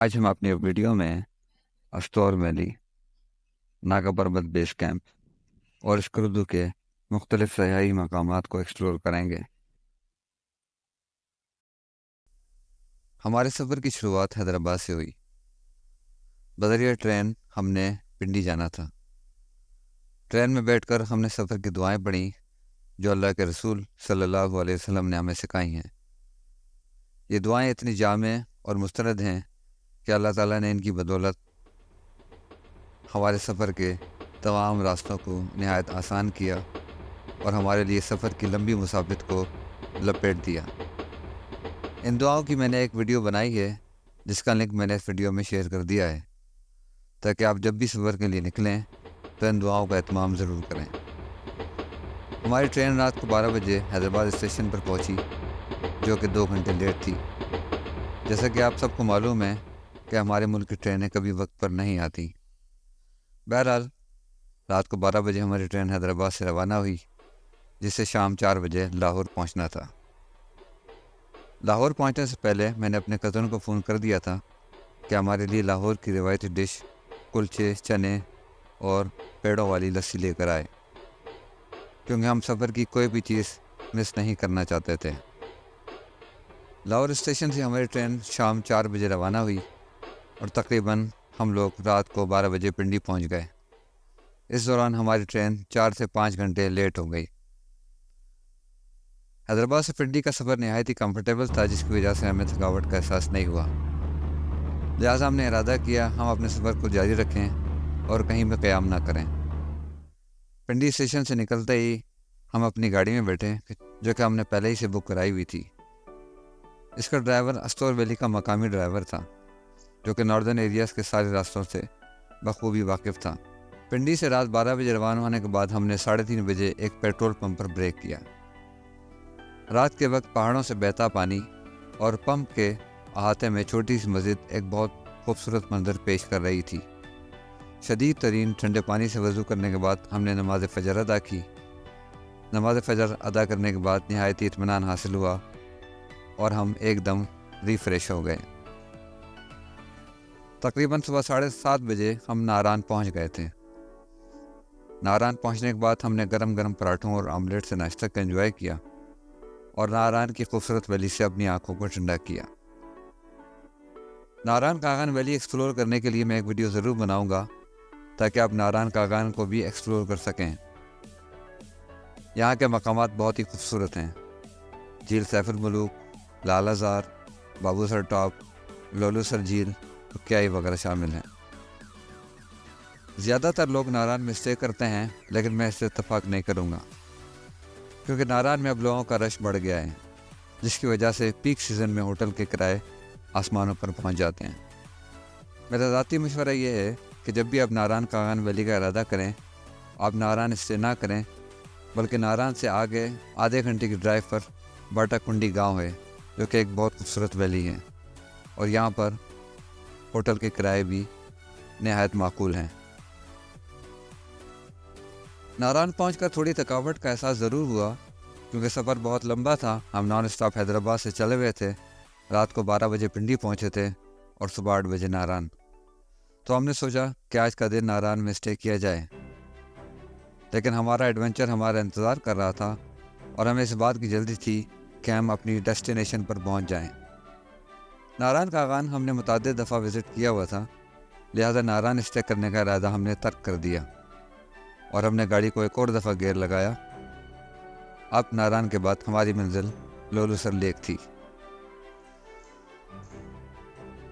آج ہم اپنی ویڈیو میں استور ویلی، ناگا پربت بیس کیمپ اور اسکردو کے مختلف سیاحی مقامات کو ایکسپلور کریں گے۔ ہمارے سفر کی شروعات حیدرآباد سے ہوئی۔ بذریعہ ٹرین ہم نے پنڈی جانا تھا۔ ٹرین میں بیٹھ کر ہم نے سفر کی دعائیں پڑھیں جو اللہ کے رسول صلی اللہ علیہ وسلم نے ہمیں سکھائی ہیں۔ یہ دعائیں اتنی جامع اور مستند ہیں کہ اللہ تعالیٰ نے ان کی بدولت ہمارے سفر کے تمام راستوں کو نہایت آسان کیا اور ہمارے لیے سفر کی لمبی مسافت کو لپیٹ دیا۔ ان دعاؤں کی میں نے ایک ویڈیو بنائی ہے جس کا لنک میں نے اس ویڈیو میں شیئر کر دیا ہے تاکہ آپ جب بھی سفر کے لیے نکلیں تو ان دعاؤں کا اہتمام ضرور کریں۔ ہماری ٹرین رات کو 12 بجے حیدرآباد اسٹیشن پر پہنچی جو کہ 2 گھنٹے لیٹ تھی۔ جیسا کہ آپ سب کو معلوم ہے کہ ہمارے ملک کی ٹرینیں کبھی وقت پر نہیں آتی۔ بہرحال رات کو 12 بجے ہماری ٹرین حیدرآباد سے روانہ ہوئی جس سے شام 4 بجے لاہور پہنچنا تھا۔ لاہور پہنچنے سے پہلے میں نے اپنے کزن کو فون کر دیا تھا کہ ہمارے لیے لاہور کی روایتی ڈش کلچے، چنے اور پیڑوں والی لسی لے کر آئے کیونکہ ہم سفر کی کوئی بھی چیز مس نہیں کرنا چاہتے تھے۔ لاہور اسٹیشن سے ہماری ٹرین شام 4 بجے روانہ ہوئی اور تقریباً ہم لوگ رات کو 12 بجے پنڈی پہنچ گئے۔ اس دوران ہماری ٹرین 4 سے 5 گھنٹے لیٹ ہو گئی۔ حیدرآباد سے پنڈی کا سفر نہایت ہی کمفرٹیبل تھا جس کی وجہ سے ہمیں تھکاوٹ کا احساس نہیں ہوا، لہٰذا ہم نے ارادہ کیا ہم اپنے سفر کو جاری رکھیں اور کہیں بھی قیام نہ کریں۔ پنڈی اسٹیشن سے نکلتے ہی ہم اپنی گاڑی میں بیٹھے جو کہ ہم نے پہلے ہی سے بک کرائی ہوئی تھی۔ اس کا ڈرائیور استور ویلی کا مقامی ڈرائیور تھا جو کہ ناردرن ایریاز کے سارے راستوں سے بخوبی واقف تھا۔ پنڈی سے رات 12 بجے روانہ ہونے کے بعد ہم نے 3:30 بجے ایک پیٹرول پمپ پر بریک کیا۔ رات کے وقت پہاڑوں سے بہتا پانی اور پمپ کے احاطے میں چھوٹی سی مسجد ایک بہت خوبصورت منظر پیش کر رہی تھی۔ شدید ترین ٹھنڈے پانی سے وضو کرنے کے بعد ہم نے نماز فجر ادا کی۔ نماز فجر ادا کرنے کے بعد نہایت اطمینان حاصل ہوا اور ہم ایک دم ریفریش ہو گئے۔ تقریباً صبح 7:30 بجے ہم ناران پہنچ گئے تھے۔ ناران پہنچنے کے بعد ہم نے گرم گرم پراٹھوں اور آملیٹ سے ناشتہ کا انجوائے کیا اور ناران کی خوبصورت ویلی سے اپنی آنکھوں کو ٹھنڈا کیا۔ ناران کاغان ویلی ایکسپلور کرنے کے لیے میں ایک ویڈیو ضرور بناؤں گا تاکہ آپ ناران کاغان کو بھی ایکسپلور کر سکیں۔ یہاں کے مقامات بہت ہی خوبصورت ہیں۔ جھیل سیف الملوک، لال زار، بابو سر ٹاپ، لولو سر جھیل، کیائی وغیرہ شامل ہیں۔ زیادہ تر لوگ ناران میں اسٹے کرتے ہیں لیکن میں اس سے اتفاق نہیں کروں گا کیونکہ ناران میں اب لوگوں کا رش بڑھ گیا ہے جس کی وجہ سے پیک سیزن میں ہوٹل کے کرائے آسمانوں پر پہنچ جاتے ہیں۔ میرا ذاتی مشورہ یہ ہے کہ جب بھی آپ ناران کاغان ویلی کا ارادہ کریں آپ ناران اسٹے نہ کریں بلکہ ناران سے آگے آدھے گھنٹے کی ڈرائیو پر باٹا کنڈی گاؤں ہے جو کہ ایک بہت خوبصورت ویلی ہے اور یہاں پر ہوٹل کے کرائے بھی نہایت معقول ہیں۔ ناران پہنچ کر تھوڑی تھکاوٹ کا احساس ضرور ہوا کیونکہ سفر بہت لمبا تھا۔ ہم نان اسٹاپ حیدرآباد سے چلے ہوئے تھے، رات کو 12 بجے پنڈی پہنچے تھے اور صبح 8 بجے ناران، تو ہم نے سوچا کہ آج کا دن ناران میں اسٹے کیا جائے، لیکن ہمارا ایڈونچر ہمارا انتظار کر رہا تھا اور ہمیں اس بات کی جلدی تھی کہ ہم اپنی ڈیسٹینیشن پر پہنچ جائیں۔ ناران کاغان ہم نے متعدد دفعہ وزٹ کیا ہوا تھا، لہذا ناران اسٹے کرنے کا ارادہ ہم نے ترک کر دیا اور ہم نے گاڑی کو ایک اور دفعہ گیئر لگایا۔ اب ناران کے بعد ہماری منزل لولو سر لیک تھی۔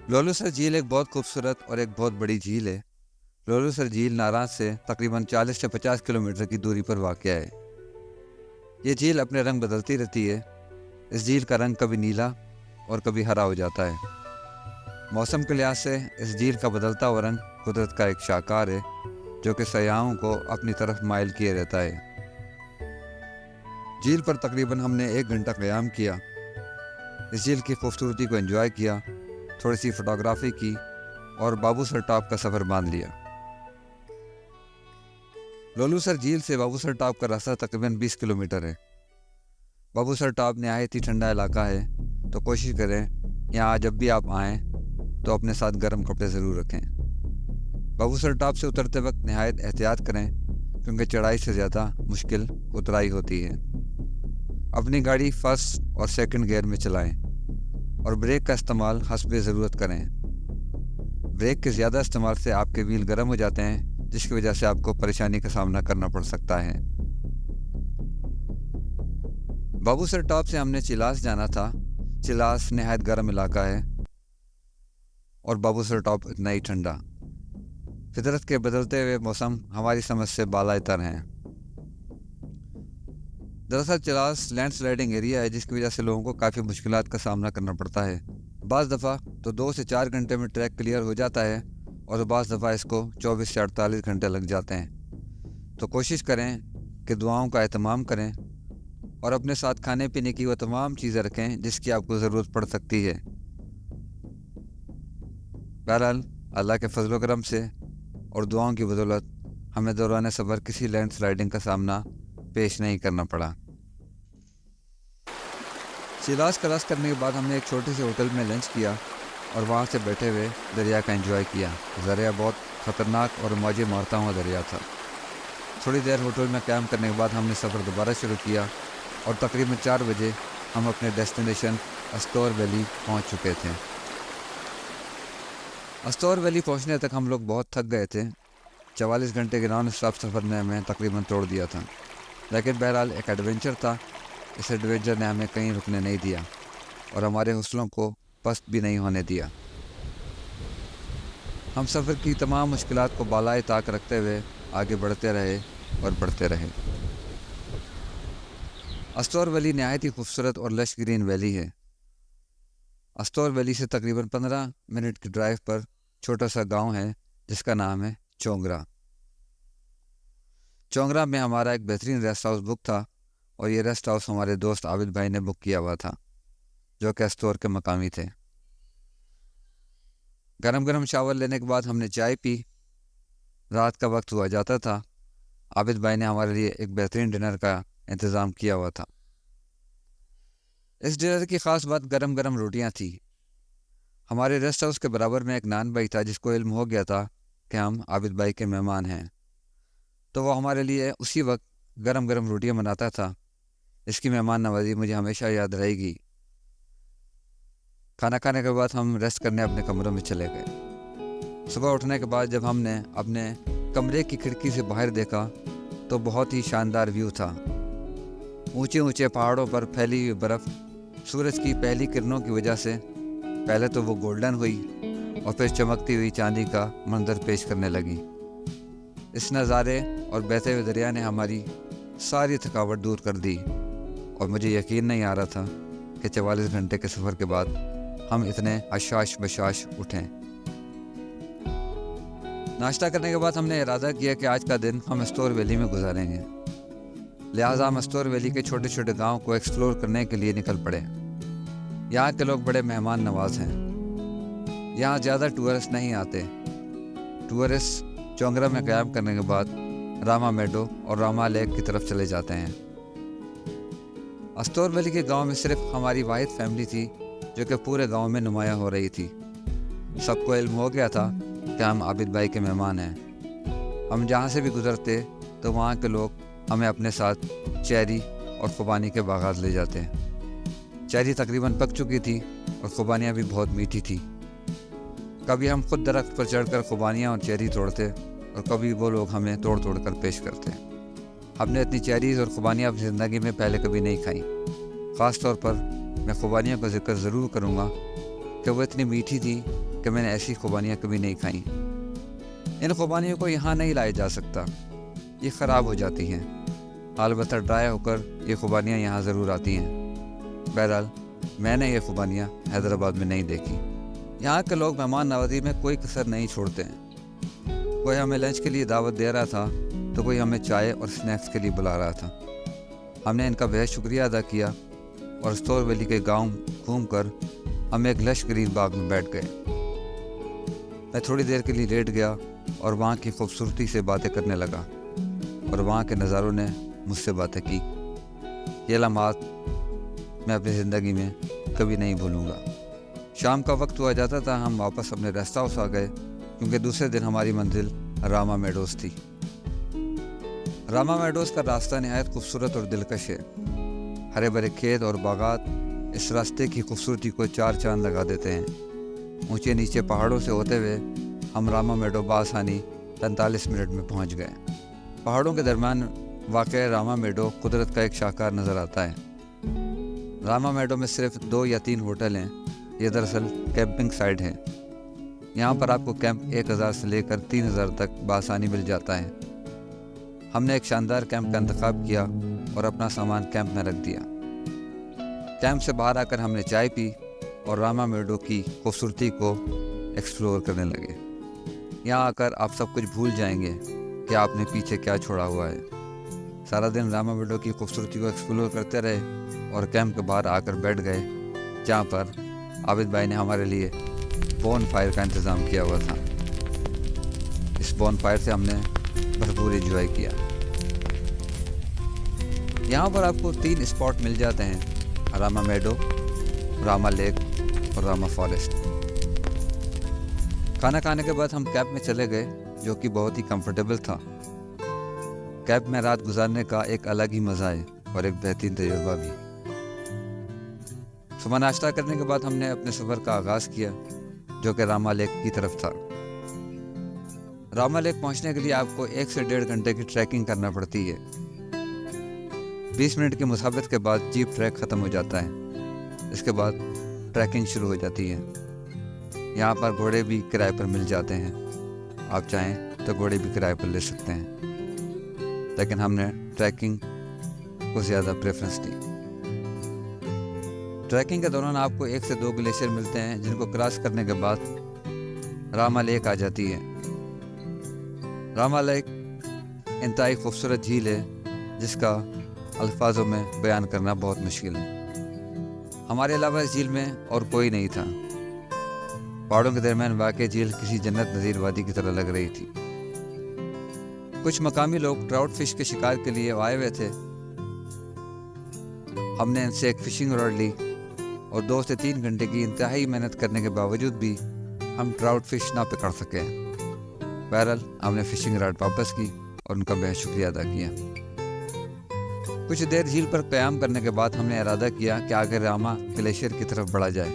لولو سر جھیل ایک بہت خوبصورت اور ایک بہت بڑی جھیل ہے۔ لولو سر جھیل ناران سے تقریباً 40 سے 50 کلومیٹر کی دوری پر واقع ہے۔ یہ جھیل اپنے رنگ بدلتی رہتی ہے۔ اس جھیل کا رنگ کبھی نیلا اور کبھی ہرا ہو جاتا ہے۔ موسم کے لحاظ سے اس جھیل کا بدلتا ہوا رنگ قدرت کا ایک شاہکار ہے جو کہ سیاحوں کو اپنی طرف مائل کیے رہتا ہے۔ جھیل پر تقریباً ہم نے 1 گھنٹہ قیام کیا۔ اس جھیل کی خوبصورتی کو انجوائے کیا، تھوڑی سی فوٹوگرافی کی اور بابو سر ٹاپ کا سفر باندھ لیا۔ لولو سر جھیل سے بابو سر ٹاپ کا راستہ تقریباً 20 کلومیٹر ہے۔ بابو سر ٹاپ نہایت ہی ٹھنڈا علاقہ ہے، تو کوشش کریں یہاں جب بھی آپ آئیں تو اپنے ساتھ گرم کپڑے ضرور رکھیں۔ بابوسر ٹاپ سے اترتے وقت نہایت احتیاط کریں کیونکہ چڑھائی سے زیادہ مشکل اترائی ہوتی ہے۔ اپنی گاڑی فرسٹ اور سیکنڈ گیئر میں چلائیں اور بریک کا استعمال حسب ضرورت کریں۔ بریک کے زیادہ استعمال سے آپ کے ویل گرم ہو جاتے ہیں جس کی وجہ سے آپ کو پریشانی کا سامنا کرنا پڑ سکتا ہے۔ بابوسر ٹاپ سے ہم نے چلاس جانا تھا۔ چلاس نہایت گرم علاقہ ہے اور بابوسر ٹاپ اتنا ہی ٹھنڈا۔ فطرت کے بدلتے ہوئے موسم ہماری سمجھ سے بالائے تر ہیں۔ دراصل چلاس لینڈ سلائڈنگ ایریا ہے جس کی وجہ سے لوگوں کو کافی مشکلات کا سامنا کرنا پڑتا ہے۔ بعض دفعہ تو 2 سے 4 گھنٹے میں ٹریک کلیئر ہو جاتا ہے اور بعض دفعہ اس کو 24 سے 48 گھنٹے لگ جاتے ہیں۔ تو کوشش کریں کہ دعاؤں کا اہتمام کریں اور اپنے ساتھ کھانے پینے کی وہ تمام چیزیں رکھیں جس کی آپ کو ضرورت پڑ سکتی ہے۔ بہرحال اللہ کے فضل و کرم سے اور دعاؤں کی بدولت ہمیں دوران سفر کسی لینڈ سلائڈنگ کا سامنا پیش نہیں کرنا پڑا۔ چلاس کراس کرنے کے بعد ہم نے ایک چھوٹے سے ہوٹل میں لنچ کیا اور وہاں سے بیٹھے ہوئے دریا کا انجوائے کیا۔ دریا بہت خطرناک اور موجیں مارتا ہوا دریا تھا۔ تھوڑی دیر ہوٹل میں قیام کرنے کے بعد ہم نے سفر دوبارہ شروع کیا اور تقریباً 4 بجے ہم اپنے ڈیسٹینیشن استور ویلی پہنچ چکے تھے۔ استور ویلی پہنچنے تک ہم لوگ بہت تھک گئے تھے۔ 44 گھنٹے کے نان اسٹاپ سفر نے ہمیں تقریباً توڑ دیا تھا، لیکن بہرحال ایک ایڈونچر تھا۔ اس ایڈونچر نے ہمیں کہیں رکنے نہیں دیا اور ہمارے حوصلوں کو پست بھی نہیں ہونے دیا۔ ہم سفر کی تمام مشکلات کو بالائے طاق رکھتے ہوئے آگے بڑھتے رہے اور بڑھتے رہے۔ استور ویلی نہایت ہی خوبصورت اور لش گرین ویلی ہے۔ استور ویلی سے تقریباً 15 منٹ کی ڈرائیو پر چھوٹا سا گاؤں ہے جس کا نام ہے چونگرا۔ چونگرا میں ہمارا ایک بہترین ریسٹ ہاؤس بک تھا اور یہ ریسٹ ہاؤس ہمارے دوست عابد بھائی نے بک کیا ہوا تھا جو کہ استور کے مقامی تھے۔ گرم گرم شاور لینے کے بعد ہم نے چائے پی۔ رات کا وقت ہوا جاتا تھا۔ عابد بھائی نے ہمارے لیے ایک بہترین ڈنر کا انتظام کیا ہوا تھا۔ اس ڈنر کی خاص بات گرم گرم روٹیاں تھیں۔ ہمارے ریسٹ ہاؤس کے برابر میں ایک نان بھائی تھا جس کو علم ہو گیا تھا کہ ہم عابد بھائی کے مہمان ہیں، تو وہ ہمارے لیے اسی وقت گرم گرم روٹیاں بناتا تھا۔ اس کی مہمان نوازی مجھے ہمیشہ یاد رہے گی۔ کھانا کھانے کے بعد ہم ریسٹ کرنے اپنے کمروں میں چلے گئے۔ صبح اٹھنے کے بعد جب ہم نے اپنے کمرے کی کھڑکی سے باہر دیکھا تو بہت ہی شاندار ویو تھا۔ اونچے اونچے پہاڑوں پر پھیلی ہوئی برف سورج کی پہلی کرنوں کی وجہ سے پہلے تو وہ گولڈن ہوئی اور پھر چمکتی ہوئی چاندی کا منظر پیش کرنے لگی۔ اس نظارے اور بہتے ہوئے دریا نے ہماری ساری تھکاوٹ دور کر دی اور مجھے یقین نہیں آ رہا تھا کہ 44 گھنٹے کے سفر کے بعد ہم اتنے حشاش بشاش اٹھیں۔ ناشتہ کرنے کے بعد ہم نے ارادہ کیا کہ آج کا دن ہم استور ویلی میں گزاریں گے، لہٰذا ہم استور ویلی کے چھوٹے چھوٹے گاؤں کو ایکسپلور کرنے کے لیے نکل پڑے۔ یہاں کے لوگ بڑے مہمان نواز ہیں۔ یہاں زیادہ ٹورسٹ نہیں آتے۔ ٹورسٹ چونگرا میں قیام کرنے کے بعد راما میڈو اور راما لیک کی طرف چلے جاتے ہیں۔ استور ویلی کے گاؤں میں صرف ہماری واحد فیملی تھی جو کہ پورے گاؤں میں نمایاں ہو رہی تھی۔ سب کو علم ہو گیا تھا کہ ہم عابد بھائی کے مہمان ہیں۔ ہم جہاں سے بھی گزرتے تو وہاں کے لوگ ہمیں اپنے ساتھ چیری اور خوبانی کے باغات لے جاتے ہیں۔ چیری تقریباً پک چکی تھی اور خوبانیاں بھی بہت میٹھی تھی۔ کبھی ہم خود درخت پر چڑھ کر خوبانیاں اور چیری توڑتے اور کبھی وہ لوگ ہمیں توڑ توڑ کر پیش کرتے۔ ہم نے اتنی چیریز اور خوبانیاں اپنی زندگی میں پہلے کبھی نہیں کھائیں۔ خاص طور پر میں خوبانیوں کا ذکر ضرور کروں گا کہ وہ اتنی میٹھی تھی کہ میں نے ایسی خوبانیاں کبھی نہیں کھائیں۔ ان خوبانیوں کو یہاں نہیں لایا جا سکتا، یہ خراب ہو جاتی ہیں۔ البتہ ڈرائی ہو کر یہ خوبانیاں یہاں ضرور آتی ہیں۔ بہرحال میں نے یہ خوبانیاں حیدرآباد میں نہیں دیکھی۔ یہاں کے لوگ مہمان نوازی میں کوئی کسر نہیں چھوڑتے ہیں۔ کوئی ہمیں لنچ کے لیے دعوت دے رہا تھا تو کوئی ہمیں چائے اور سنیکس کے لیے بلا رہا تھا۔ ہم نے ان کا بہت شکریہ ادا کیا اور استور ویلی کے گاؤں گھوم کر ہم ایک لش گرین باغ میں بیٹھ گئے۔ میں تھوڑی دیر کے لیے لیٹ گیا اور وہاں کی خوبصورتی سے باتیں کرنے لگا اور وہاں کے نظاروں نے مجھ سے باتیں کی۔ یہ لمحات میں اپنی زندگی میں کبھی نہیں بھولوں گا۔ شام کا وقت ہوا جاتا تھا، ہم واپس اپنے ریسٹ ہاؤس آ گئے کیونکہ دوسرے دن ہماری منزل راما میڈوز تھی۔ راما میڈوز کا راستہ نہایت خوبصورت اور دلکش ہے۔ ہرے بھرے کھیت اور باغات اس راستے کی خوبصورتی کو چار چاند لگا دیتے ہیں۔ اونچے نیچے پہاڑوں سے ہوتے ہوئے ہم راما میڈو بآسانی 45 منٹ میں پہنچ گئے۔ پہاڑوں کے درمیان واقع راما میڈو قدرت کا ایک شاہکار نظر آتا ہے۔ راما میڈو میں صرف 2 یا 3 ہوٹل ہیں۔ یہ دراصل کیمپنگ سائٹ ہے۔ یہاں پر آپ کو کیمپ 1000 سے لے کر 3000 تک بآسانی مل جاتا ہے۔ ہم نے ایک شاندار کیمپ کا انتخاب کیا اور اپنا سامان کیمپ میں رکھ دیا۔ کیمپ سے باہر آ کر ہم نے چائے پی اور راما میڈو کی خوبصورتی کو ایکسپلور کرنے لگے۔ یہاں آ کر آپ سب کچھ بھول جائیں گے کہ آپ نے پیچھے کیا چھوڑا ہوا ہے۔ سارا دن راما میڈو کی خوبصورتی کو ایکسپلور کرتے رہے اور کیمپ کے باہر آ کر بیٹھ گئے، جہاں پر عابد بھائی نے ہمارے لیے بون فائر کا انتظام کیا ہوا تھا۔ اس بون فائر سے ہم نے بھرپور انجوائے کیا۔ یہاں پر آپ کو 3 اسپاٹ مل جاتے ہیں: راما میڈو، راما لیک اور راما فارسٹ۔ کھانا کھانے کے بعد ہم کیمپ میں چلے گئے، جو کہ بہت ہی کمفرٹیبل تھا۔ کیمپ میں رات گزارنے کا ایک الگ ہی مزہ ہے اور ایک بہترین تجربہ بھی۔ صبح ناشتہ کرنے کے بعد ہم نے اپنے سفر کا آغاز کیا، جو کہ راما لیک کی طرف تھا۔ راما لیک پہنچنے کے لیے آپ کو 1 سے 1.5 گھنٹے کی ٹریکنگ کرنا پڑتی ہے۔ 20 منٹ کی مسافت کے بعد جیپ ٹریک ختم ہو جاتا ہے۔ اس کے بعد ٹریکنگ شروع ہو جاتی ہے۔ یہاں پر گھوڑے بھی کرائے پر مل جاتے ہیں۔ آپ چاہیں تو گھوڑے بھی کرائے پر لے سکتے ہیں، لیکن ہم نے ٹریکنگ کو زیادہ پریفرنس دی۔ ٹریکنگ کے دوران آپ کو 1 سے 2 گلیشیئر ملتے ہیں، جن کو کراس کرنے کے بعد راما لیک آ جاتی ہے۔ راما لیک انتہائی خوبصورت جھیل ہے، جس کا الفاظوں میں بیان کرنا بہت مشکل ہے۔ ہمارے علاوہ اس جھیل میں اور کوئی نہیں تھا۔ پہاڑوں کے درمیان واقع جھیل کسی جنت نظیر وادی کی طرح لگ رہی تھی۔ کچھ مقامی لوگ ٹراؤٹ فش کے شکار کے لیے آئے ہوئے تھے۔ ہم نے ان سے ایک فشنگ راڈ لی اور 2 سے 3 گھنٹے کی انتہائی محنت کرنے کے باوجود بھی ہم ٹراؤٹ فش نہ پکڑ سکے۔ بہرحال ہم نے فشنگ راڈ واپس کی اور ان کا بہت شکریہ ادا کیا۔ کچھ دیر جھیل پر قیام کرنے کے بعد ہم نے ارادہ کیا کہ آگے راما گلیشیئر کی طرف بڑھا جائے۔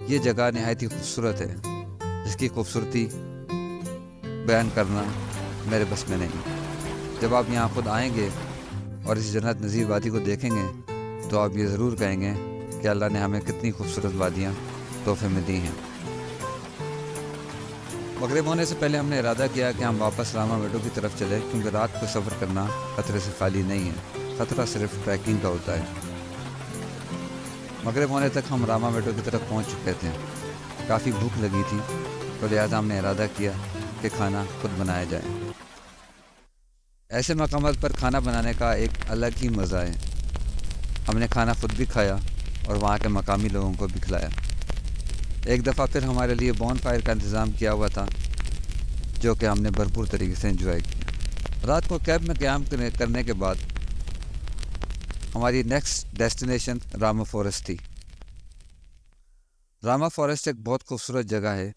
یہ جگہ نہایت ہی خوبصورت ہے، جس کی خوبصورتی بیان کرنا میرے بس میں نہیں۔ جب آپ یہاں خود آئیں گے اور اس جنت نظیر وادی کو دیکھیں گے تو آپ یہ ضرور کہیں گے کہ اللہ نے ہمیں کتنی خوبصورت وادیاں تحفے میں دی ہیں۔ مغرب ہونے سے پہلے ہم نے ارادہ کیا کہ ہم واپس راما میڈو کی طرف چلیں، کیونکہ رات کو سفر کرنا خطرے سے خالی نہیں ہے۔ خطرہ صرف ٹریکنگ کا ہوتا ہے۔ مغرب ہونے تک ہم راما میڈو کی طرف پہنچ چکے تھے۔ کافی بھوک لگی تھی، تو لہٰذا ہم نے ارادہ کیا کہ کھانا خود بنایا جائے۔ ایسے مقامات پر کھانا بنانے کا ایک الگ ہی مزہ ہے۔ ہم نے کھانا خود بھی کھایا اور وہاں کے مقامی لوگوں کو بھی کھلایا۔ ایک دفعہ پھر ہمارے لیے بون فائر کا انتظام کیا ہوا تھا، جو کہ ہم نے بھرپور طریقے سے انجوائے کیا۔ رات کو کیمپ میں قیام کرنے کے بعد ہماری نیکسٹ ڈیسٹینیشن راما فارسٹ تھی۔ راما فارسٹ ایک بہت خوبصورت جگہ ہے،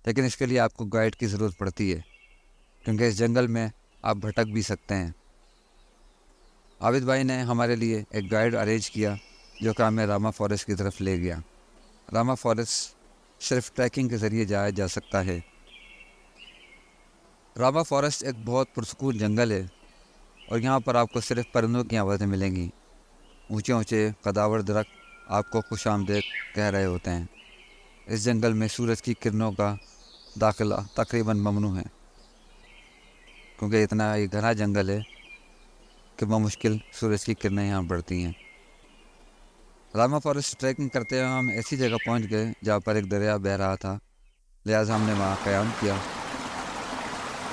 لیکن اس کے لیے آپ کو گائیڈ کی ضرورت پڑتی ہے، کیونکہ اس جنگل میں آپ بھٹک بھی سکتے ہیں۔ عابد بھائی نے ہمارے لیے ایک گائیڈ ارینج کیا، جو کہ ہمیں راما فارسٹ کی طرف لے گیا۔ راما فارسٹ صرف ٹریکنگ کے ذریعے جایا جا سکتا ہے۔ راما فارسٹ ایک بہت پرسکون جنگل ہے اور یہاں پر آپ کو صرف پرندوں کی آوازیں ملیں گی۔ اونچے اونچے قداور درخت آپ کو خوش آمدید کہہ رہے ہوتے ہیں۔ اس جنگل میں سورج کی کرنوں کا داخلہ تقریباً ممنوع ہے، کیونکہ اتنا یہ گھنا جنگل ہے کہ بمشکل سورج کی کرنیں یہاں پڑتی ہیں۔ راما فارسٹ ٹریکنگ کرتے ہوئے ہم ایسی جگہ پہنچ گئے جہاں پر ایک دریا بہہ رہا تھا، لہٰذا ہم نے وہاں قیام کیا۔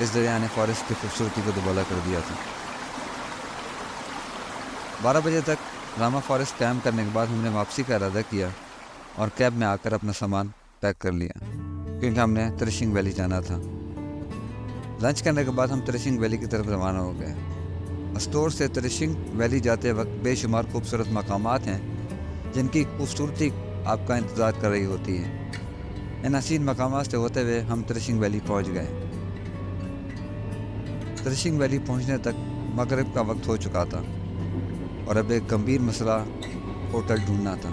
اس دریا نے فارسٹ کی خوبصورتی کو دوبالا کر دیا تھا۔ 12 بجے تک راما فارسٹ قیام کرنے کے بعد ہم نے واپسی کا ارادہ کیا اور کیب میں آ کر اپنا سامان پیک کر لیا، کیونکہ ہم نے ترشنگ ویلی جانا تھا۔ لنچ کرنے کے بعد ہم ترشنگ ویلی کی طرف روانہ ہو گئے۔ استور سے ترشنگ ویلی جاتے وقت بے شمار خوبصورت مقامات ہیں، جن کی خوبصورتی آپ کا انتظار کر رہی ہوتی ہے۔ ان حسین مقامات سے ہوتے ہوئے ہم ترشنگ ویلی پہنچ گئے۔ ترشنگ ویلی پہنچنے تک مغرب کا وقت ہو چکا تھا اور اب ایک گمبھیر مسئلہ ہوٹل ڈھونڈنا تھا۔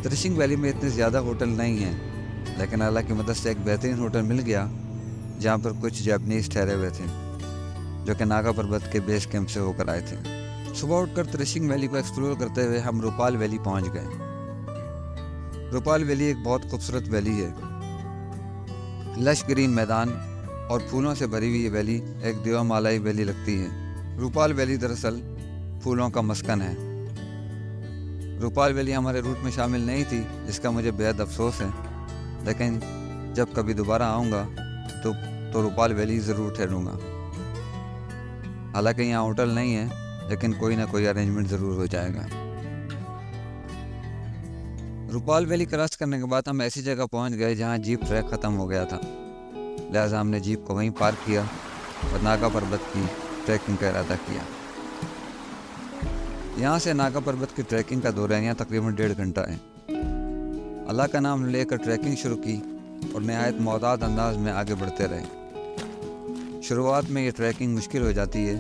ترشنگ ویلی میں اتنے زیادہ ہوٹل نہیں ہیں، لیکن اللہ کی مدد سے ایک بہترین ہوٹل مل گیا جہاں پر کچھ جاپنیز ٹھہرے ہوئے تھے جو کہ ناگا پربت کے بیس کیمپ سے ہو کر آئے تھے۔ صبح اٹھ کر ترشنگ ویلی کو ایکسپلور کرتے ہوئے ہم روپال ویلی پہنچ گئے۔ روپال ویلی ایک بہت خوبصورت ویلی ہے۔ لش گرین میدان اور پھولوں سے بھری ہوئی یہ ویلی ایک دیوا مالائی ویلی لگتی ہے۔ روپال ویلی دراصل پھولوں کا مسکن ہے۔ روپال ویلی ہمارے روٹ میں شامل نہیں تھی، جس کا مجھے بےحد افسوس ہے، لیکن جب کبھی دوبارہ آؤں گا تو روپال ویلی ضرور ٹھہروں گا۔ حالانکہ یہاں ہوٹل نہیں ہے، لیکن کوئی نہ کوئی ارینجمنٹ ضرور ہو جائے گا۔ روپال ویلی کراس کرنے کے بعد ہم ایسی جگہ پہنچ گئے جہاں جیپ ٹریک ختم ہو گیا تھا، لہٰذا ہم نے جیپ کو وہیں پارک کیا اور ناگا پربت کی ٹریکنگ کا ارادہ کیا۔ یہاں سے ناگا پربت کی ٹریکنگ کا دورانیہ تقریباً 1.5 گھنٹہ ہے۔ اللہ کا نام لے کر ٹریکنگ شروع کی اور نہایت معتدل انداز میں آگے بڑھتے رہے۔ شروعات میں یہ ٹریکنگ مشکل ہو جاتی ہے،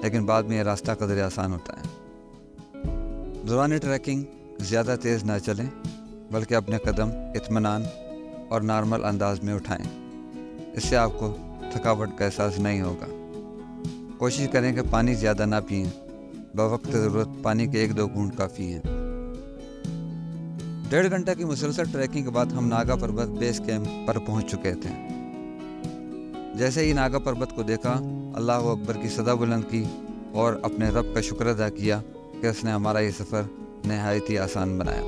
لیکن بعد میں یہ راستہ قدرے آسان ہوتا ہے۔ دوران ٹریکنگ زیادہ تیز نہ چلیں، بلکہ اپنے قدم اطمینان اور نارمل انداز میں اٹھائیں۔ اس سے آپ کو تھکاوٹ کا احساس نہیں ہوگا۔ کوشش کریں کہ پانی زیادہ نہ پئیں، بوقت ضرورت پانی کے 1-2 گھونٹ کافی ہیں۔ 1.5 گھنٹہ کی مسلسل ٹریکنگ کے بعد ہم ناگا پربت بیس کیمپ پر پہنچ چکے تھے۔ جیسے ہی ناگا پربت کو دیکھا، اللہ اکبر کی صدا بلند کی اور اپنے رب کا شکر ادا کیا کہ اس نے ہمارا یہ سفر نہایت ہی آسان بنایا۔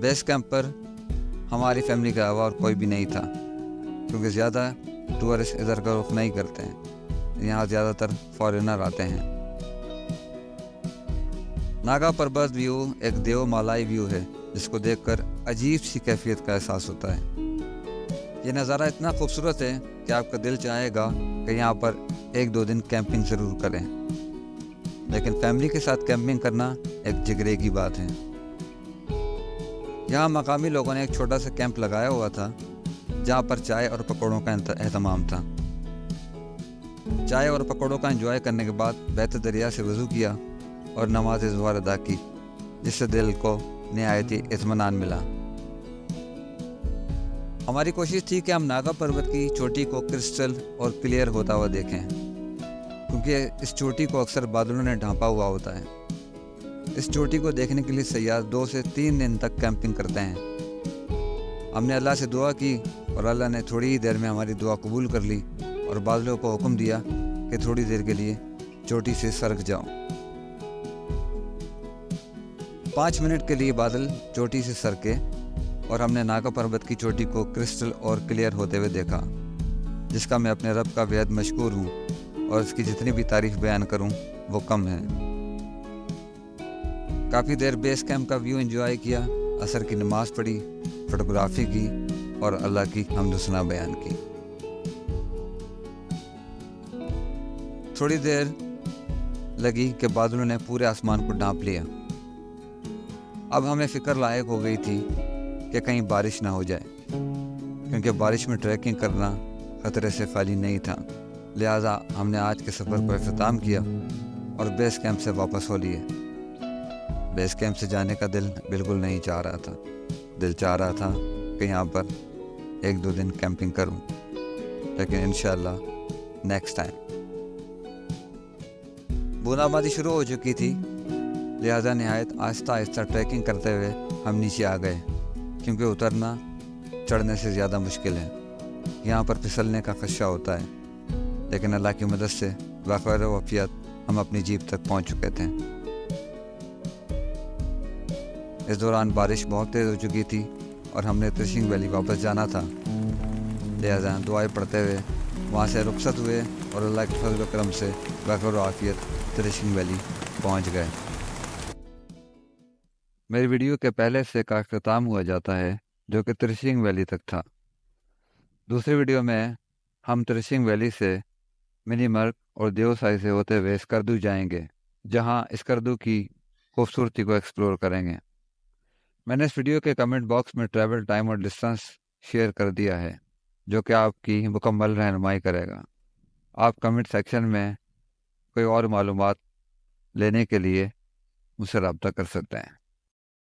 بیس کیمپ پر ہماری فیملی کے علاوہ اور کوئی بھی نہیں تھا، کیونکہ زیادہ ٹورسٹ ادھر کا رخ نہیں کرتے ہیں، یہاں زیادہ تر فارینر آتے ہیں۔ ناگا پربت ویو ایک دیو مالائی ویو ہے، جس کو دیکھ کر عجیب سی کیفیت کا احساس ہوتا ہے۔ یہ نظارہ اتنا خوبصورت ہے کہ آپ کا دل چاہے گا کہ یہاں پر 1-2 دن کیمپنگ ضرور کریں، لیکن فیملی کے ساتھ کیمپنگ کرنا ایک جگرے کی بات ہے۔ یہاں مقامی لوگوں نے ایک چھوٹا سا کیمپ لگایا ہوا تھا جہاں پر چائے اور پکوڑوں کا اہتمام تھا۔ چائے اور پکوڑوں کا انجوائے کرنے کے بعد بیت دریا سے وضو کیا اور نماز ظہر ادا کی، جس سے دل کو نہایت ہی اطمینان ملا۔ ہماری کوشش تھی کہ ہم ناگا پربت کی چوٹی کو کرسٹل اور کلیئر ہوتا ہوا دیکھیں، کیونکہ اس چوٹی کو اکثر بادلوں نے ڈھانپا ہوا ہوتا ہے۔ اس چوٹی کو دیکھنے کے لیے سیاح 2 سے 3 دن تک کیمپنگ کرتے ہیں۔ ہم نے اللہ سے دعا کی اور اللہ نے تھوڑی ہی دیر میں ہماری دعا قبول کر لی اور بادلوں کو حکم دیا کہ تھوڑی دیر کے لیے چوٹی سے سرک جاؤ۔ 5 منٹ کے لیے بادل چوٹی سے سرکے اور ہم نے ناگا پربت کی چوٹی کو کرسٹل اور کلیئر ہوتے ہوئے دیکھا، جس کا میں اپنے رب کا بےحد مشکور ہوں، اور اس کی جتنی بھی تعریف بیان کروں وہ کم ہے۔ کافی دیر بیس کیمپ کا ویو انجوائے کیا، عصر کی نماز پڑھی، فوٹوگرافی کی اور اللہ کی حمد و ثنا بیان کی۔ تھوڑی دیر لگی کہ بادلوں نے پورے آسمان کو ڈھانپ لیا۔ اب ہمیں فکر لاحق ہو گئی تھی کہ کہیں بارش نہ ہو جائے، کیونکہ بارش میں ٹریکنگ کرنا خطرے سے خالی نہیں تھا، لہٰذا ہم نے آج کے سفر کو اختتام کیا اور بیس کیمپ سے واپس ہو لیے۔ بیس کیمپ سے جانے کا دل بالکل نہیں چاہ رہا تھا، دل چاہ رہا تھا کہ یہاں پر 1-2 دن کیمپنگ کروں، لیکن انشاءاللہ نیکسٹ ٹائم۔ بوندہ باندی شروع ہو چکی تھی، لہذا نہایت آہستہ آہستہ ٹریکنگ کرتے ہوئے ہم نیچے آ گئے، کیونکہ اترنا چڑھنے سے زیادہ مشکل ہے۔ یہاں پر پھسلنے کا خدشہ ہوتا ہے، لیکن اللہ کی مدد سے بخیر وافیت ہم اپنی جیپ تک پہنچ چکے تھے۔ اس دوران بارش بہت تیز ہو چکی تھی اور ہم نے ترشنگ ویلی واپس جانا تھا، لہذا دعائیں پڑھتے ہوئے وہاں سے رخصت ہوئے اور اللہ کے فضل و کرم سے بخیر و عافیت ترشنگ ویلی پہنچ گئے۔ میری ویڈیو کے پہلے حصے کا اختتام ہوا جاتا ہے، جو کہ ترشنگ ویلی تک تھا۔ دوسری ویڈیو میں ہم ترشنگ ویلی سے منی مرگ اور دیو سائی سے ہوتے ہوئے اسکردو جائیں گے، جہاں اسکردو کی خوبصورتی کو ایکسپلور کریں گے۔ میں نے اس ویڈیو کے کمنٹ باکس میں ٹریول ٹائم اور ڈسٹنس شیئر کر دیا ہے، جو کہ آپ کی مکمل رہنمائی کرے گا۔ آپ کمنٹ سیکشن میں کوئی اور معلومات لینے کے لیے مجھ سے رابطہ کر سکتے ہیں۔